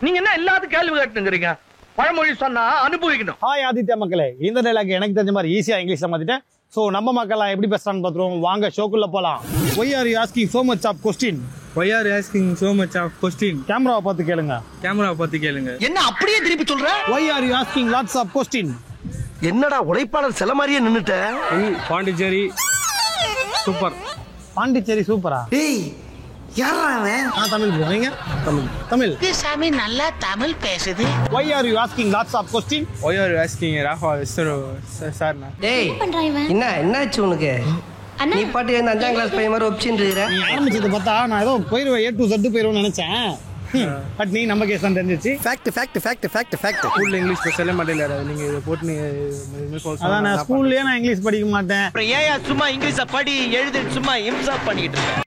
நீங்க என்ன எல்லாத்துக்கும் கேள்வி கேட்டுங்கிறீங்க? பழமொழி சொன்னா அனுபவிக்கணும். ஹாய் ஆதித்யா மக்களே, இந்த டைலாக் எனக்கு தெரிஞ்ச மாதிரி ஈஸியா இங்கிலீஷ்ல மாத்திட்டேன். சோ நம்ம மக்கள்லாம் எப்படி பேசுறான்னு பாத்துருவோம். வாங்க ஷோக்குள்ள போலாம். Why are you asking so much of question? Why are you asking so much of question? கேமராவை பார்த்து கேளுங்க. கேமரா பார்த்து கேளுங்க. என்ன அப்படியே திருப்பி சொல்ற? Why are you asking lots of question? என்னடா உழைப்பாளர் சில மாதிரியே நின்னுட்ட? பாண்டிச்சேரி சூப்பர். பாண்டிச்சேரி சூப்பரா? ஏய் யாரா அவன்? நான் தமிழ் bro. நீங்க தமிழ். சாமி நல்லா தமிழ் பேசுது. Why are you asking lots of question? Why are you asking Raghava sir? டேய் என்னாச்சு உனக்கு? நீ பாட்டு இந்த 5ஆம் கிளாஸ் பையன் மாதிரி ஒப்ஷன் இருக்கிற. நீ ஆரம்பிச்சது பார்த்தா நான் ஏதோ போயிருவேன் A to Z போயிருவேன்னு நினைச்சேன். பட் நீ நம்ம கேஸ் தான் தெரிஞ்சிச்சு. ஃபேக்ட் ஸ்கூல்ல இங்கிலீஷ் பேசவே மாட்டேங்கிறாரு. நீங்க இதை போட்டு நீங்க அதான் நான் ஸ்கூல்லயே நான் இங்கிலீஷ் படிக்க மாட்டேன். அப்புறம் ஏன் சும்மா இங்கிலீஷ படி எழுது சும்மா இம்சா பண்ணிட்டு இருக்க?